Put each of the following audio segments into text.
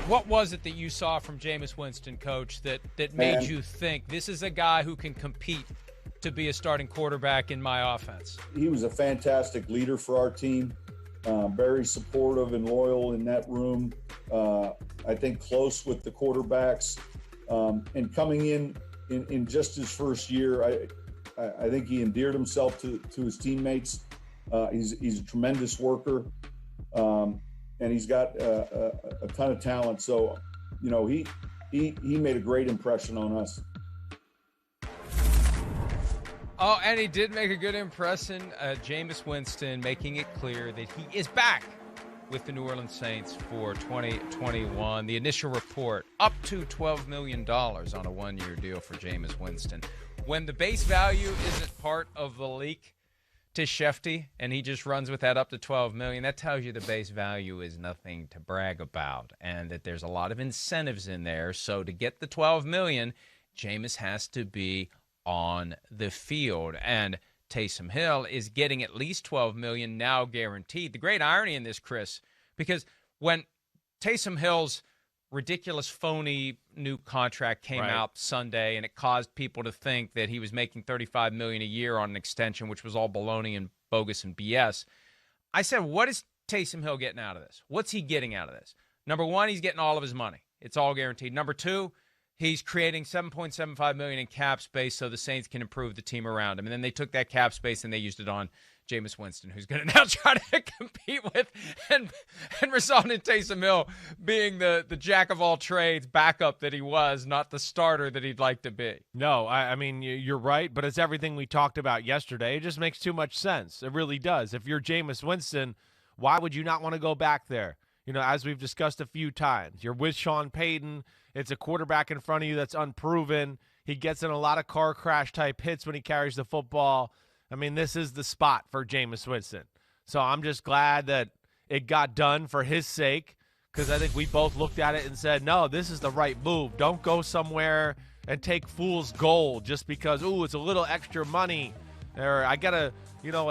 What was it that you saw from Jameis Winston, Coach, that made you think this is a guy who can compete to be a starting quarterback in my offense? He was a fantastic leader for our team, very supportive and loyal in that room. I think close with the quarterbacks, and coming in just his first year, I think he endeared himself to his teammates. He's a tremendous worker, and he's got a ton of talent. So, he made a great impression on us. Oh, and he did make a good impression, Jameis Winston, making it clear that he is back with the New Orleans Saints for 2021. The initial report, up to $12 million on a one-year deal for Jameis Winston. When the base value isn't part of the leak to Shefty, and he just runs with that up to $12 million, that tells you the base value is nothing to brag about, and that there's a lot of incentives in there. So to get the $12 million, Jameis has to be on the field, and Taysom Hill is getting at least $12 million now guaranteed. The great irony in this, Chris, because when Taysom Hill's ridiculous, phony new contract came out Sunday, and it caused people to think that he was making $35 million a year on an extension, which was all baloney and bogus and BS. I said, what is Taysom Hill getting out of this? What's he getting out of this? Number one, he's getting all of his money. It's all guaranteed. Number two, he's creating $7.75 million in cap space so the Saints can improve the team around him. And then they took that cap space and they used it on Jameis Winston, who's going to now try to compete with and result in Taysom Hill being the jack of all trades backup that he was, not the starter that he'd like to be. No, I mean, you're right, but it's everything we talked about yesterday. It just makes too much sense. It really does. If you're Jameis Winston, why would you not want to go back there? As we've discussed a few times, you're with Sean Payton. It's a quarterback in front of you that's unproven. He gets in a lot of car crash type hits when he carries the football. I mean, this is the spot for Jameis Winston. So I'm just glad that it got done for his sake, because I think we both looked at it and said, no, this is the right move. Don't go somewhere and take fool's gold just because, it's a little extra money, or I got a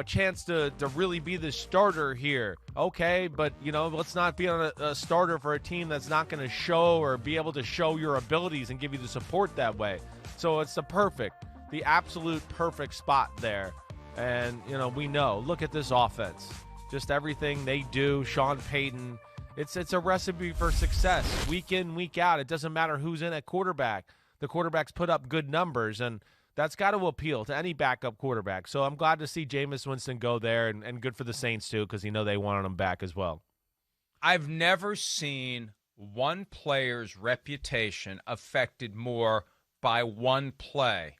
chance to really be the starter here. Okay, but, let's not be on a starter for a team that's not going to show or be able to show your abilities and give you the support that way. So it's the absolute perfect spot there. And, we know, look at this offense. Just everything they do, Sean Payton, it's a recipe for success. Week in, week out, it doesn't matter who's in at quarterback. The quarterbacks put up good numbers, and that's got to appeal to any backup quarterback. So I'm glad to see Jameis Winston go there, and good for the Saints, too, because they wanted him back as well. I've never seen one player's reputation affected more by one play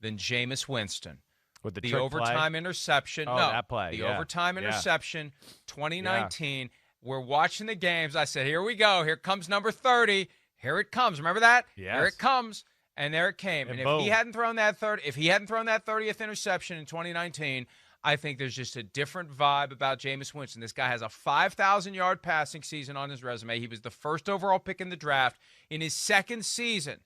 than Jameis Winston. With the overtime interception. That play. The overtime interception, 2019. Yeah. We're watching the games. I said, here we go. Here comes number 30. Here it comes. Remember that? Yes. Here it comes. And there it came. And if he hadn't thrown that 30th interception in 2019, I think there's just a different vibe about Jameis Winston. This guy has a 5,000-yard passing season on his resume. He was the first overall pick in the draft. In his second season,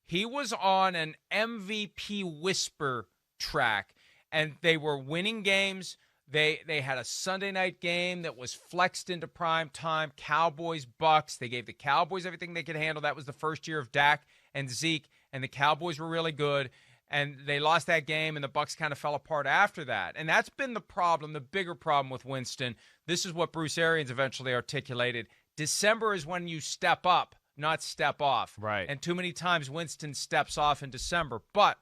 he was on an MVP whisper track, and they were winning games. They had a Sunday night game that was flexed into prime time, Cowboys-Bucks. They gave the Cowboys everything they could handle. That was the first year of Dak and Zeke, and the Cowboys were really good. And they lost that game, and the Bucks kind of fell apart after that. And that's been the problem, the bigger problem with Winston. This is what Bruce Arians eventually articulated. December is when you step up, not step off. Right. And too many times Winston steps off in December. But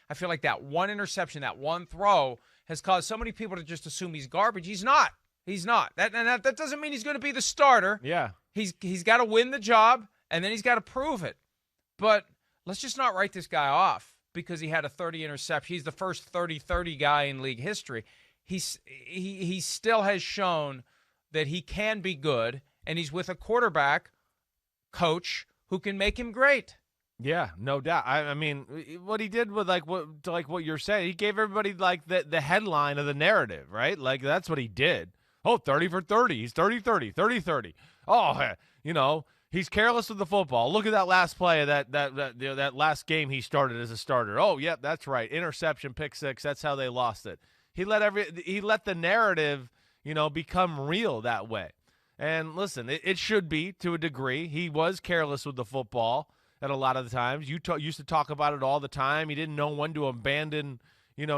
I feel like that one interception, that one throw has caused so many people to just assume he's garbage. He's not. That doesn't mean he's going to be the starter. Yeah. He's got to win the job, and then he's got to prove it. But let's just not write this guy off because he had a 30 interception. He's the first 30-30 guy in league history. He still has shown that he can be good, and he's with a quarterback coach who can make him great. Yeah, no doubt. I mean, what he did with what you're saying, he gave everybody the headline of the narrative, right? That's what he did. Oh, 30 for 30. He's 30-30, 30-30. Oh, he's careless with the football. Look at that last play of that last game he started as a starter. Oh, yep, that's right. Interception, pick six. That's how they lost it. He let the narrative, become real that way. And listen, it should be to a degree. He was careless with the football at a lot of the times. You used to talk about it all the time. He didn't know when to abandon,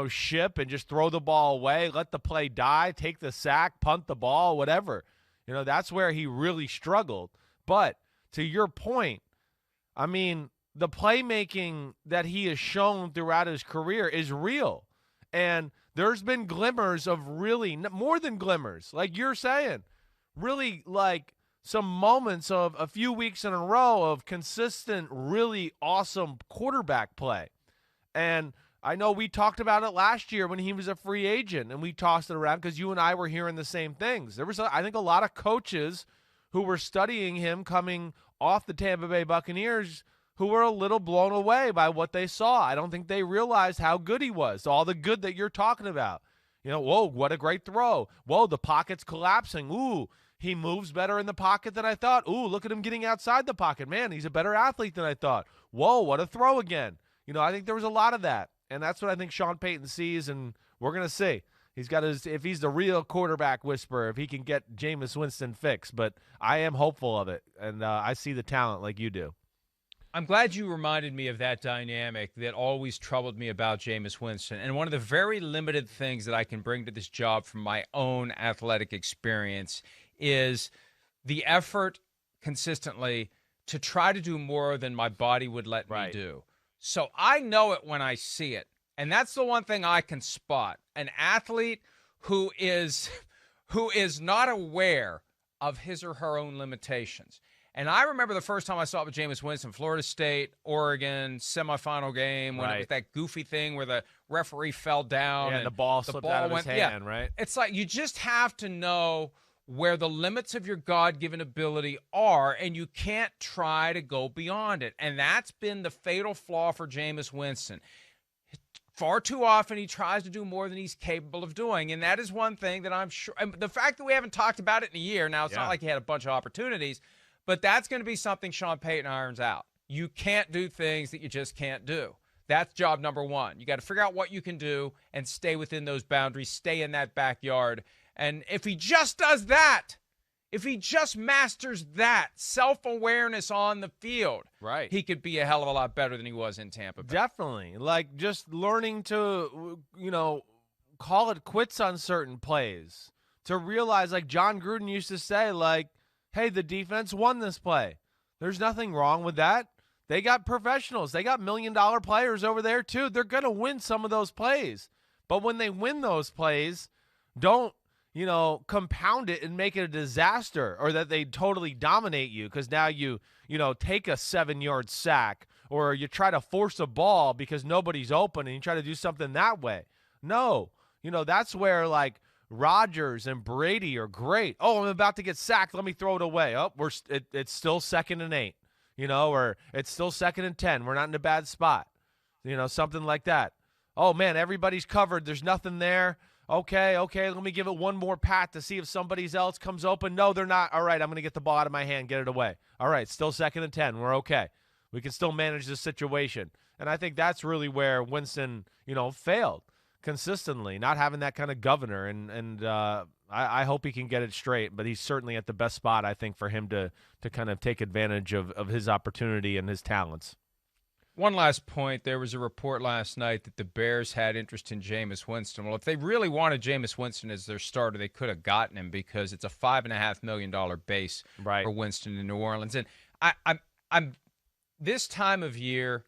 ship and just throw the ball away, let the play die, take the sack, punt the ball, whatever. That's where he really struggled. But to your point, I mean, the playmaking that he has shown throughout his career is real. And there's been glimmers of really, more than glimmers, like you're saying, really like some moments of a few weeks in a row of consistent, really awesome quarterback play. And I know we talked about it last year when he was a free agent, and we tossed it around because you and I were hearing the same things. There was, I think, a lot of coaches who were studying him coming off the Tampa Bay Buccaneers who were a little blown away by what they saw. I don't think they realized how good he was, all the good that you're talking about. Whoa, what a great throw. Whoa, the pocket's collapsing. Ooh, he moves better in the pocket than I thought. Ooh, look at him getting outside the pocket. Man, he's a better athlete than I thought. Whoa, what a throw again. I think there was a lot of that. And that's what I think Sean Payton sees, and we're going to see. He's got if he's the real quarterback whisperer, if he can get Jameis Winston fixed. But I am hopeful of it, and I see the talent like you do. I'm glad you reminded me of that dynamic that always troubled me about Jameis Winston. And one of the very limited things that I can bring to this job from my own athletic experience is the effort consistently to try to do more than my body would let me do. So I know it when I see it. And that's the one thing I can spot. An athlete who is not aware of his or her own limitations. And I remember the first time I saw it with Jameis Winston, Florida State, Oregon, semifinal game, when it was that goofy thing where the referee fell down. And the ball slipped out of his hand, right? It's like you just have to know where the limits of your God-given ability are, and you can't try to go beyond it. And that's been the fatal flaw for Jameis Winston. Far too often he tries to do more than he's capable of doing, and that is one thing that I'm sure. And the fact that we haven't talked about it in a year, now it's not like he had a bunch of opportunities, but that's going to be something Sean Payton irons out. You can't do things that you just can't do. That's job number one. You got to figure out what you can do and stay within those boundaries, stay in that backyard. And if he just does that, if he just masters that self-awareness on the field, he could be a hell of a lot better than he was in Tampa Bay. Definitely. Like just learning to, call it quits on certain plays, to realize, like John Gruden used to say, like, hey, the defense won this play. There's nothing wrong with that. They got professionals. They got $1 million players over there, too. They're going to win some of those plays. But when they win those plays, don't, compound it and make it a disaster, or that they totally dominate you because now you take a 7-yard sack, or you try to force a ball because nobody's open and you try to do something that way. No. That's where, like, Rodgers and Brady are great. Oh, I'm about to get sacked. Let me throw it away. Oh, it's still 2nd and 8, or it's still 2nd and 10. We're not in a bad spot, something like that. Oh, man, everybody's covered. There's nothing there. Okay, let me give it one more pat to see if somebody else comes open. No, they're not. All right, I'm going to get the ball out of my hand, get it away. All right, still 2nd and 10. We're okay. We can still manage this situation. And I think that's really where Winston, failed consistently, not having that kind of governor. And I hope he can get it straight, but he's certainly at the best spot, I think, for him to kind of take advantage of his opportunity and his talents. One last point. There was a report last night that the Bears had interest in Jameis Winston. Well, if they really wanted Jameis Winston as their starter, they could have gotten him because it's a $5.5 million base for Winston in New Orleans. And I'm this time of year,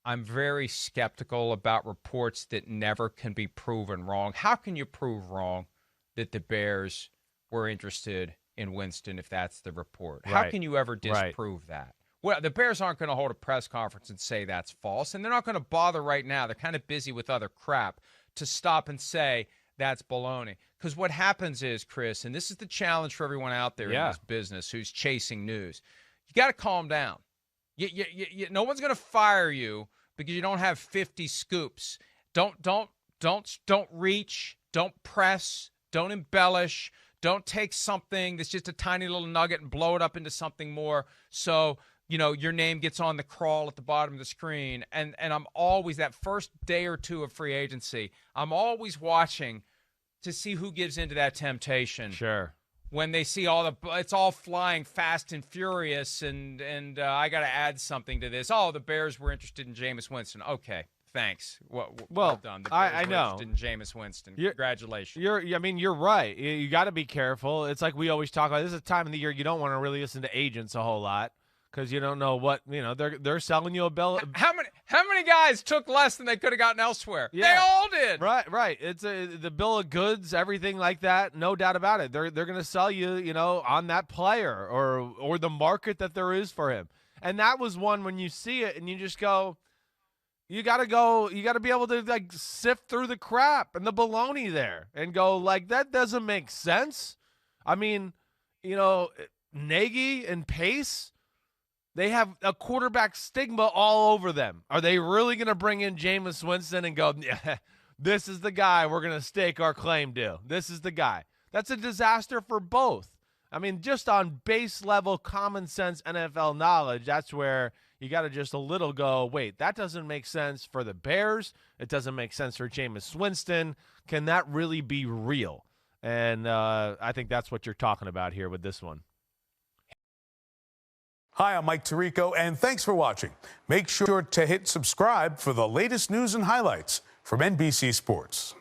I'm very skeptical about reports that never can be proven wrong. How can you prove wrong that the Bears were interested in Winston if that's the report? How can you ever disprove that? Well, the Bears aren't going to hold a press conference and say that's false, and they're not going to bother right now. They're kind of busy with other crap to stop and say that's baloney. Because what happens is, Chris, and this is the challenge for everyone out there in this business who's chasing news, you got to calm down. No one's going to fire you because you don't have 50 scoops. Don't reach, don't press, don't embellish. Don't take something that's just a tiny little nugget and blow it up into something more. So your name gets on the crawl at the bottom of the screen. And I'm always, that first day or two of free agency, I'm always watching to see who gives into that temptation. Sure. when they see it's all flying fast and furious, and I got to add something to this. Oh, the Bears were interested in Jameis Winston. Okay, thanks. Well done. The Bears I were know. interested in Jameis Winston. Congratulations. You're right. You got to be careful. It's like we always talk about. This is a time of the year you don't want to really listen to agents a whole lot because you don't know what they're selling you a bill. How many guys took less than they could have gotten elsewhere? Yeah. They all did. Right. It's the bill of goods, everything like that. No doubt about it. They're going to sell you, on that player or the market that there is for him. And that was one when you see it and you just go. You got to be able to sift through the crap and the baloney there and go that doesn't make sense. I mean, Nagy and Pace, they have a quarterback stigma all over them. Are they really going to bring in Jameis Winston and go, yeah, this is the guy we're going to stake our claim to? This is the guy. That's a disaster for both. I mean, just on base level common sense NFL knowledge, that's where you got to just a little go, wait, that doesn't make sense for the Bears. It doesn't make sense for Jameis Winston. Can that really be real? And I think that's what you're talking about here with this one. Hi, I'm Mike Tirico, and thanks for watching. Make sure to hit subscribe for the latest news and highlights from NBC Sports.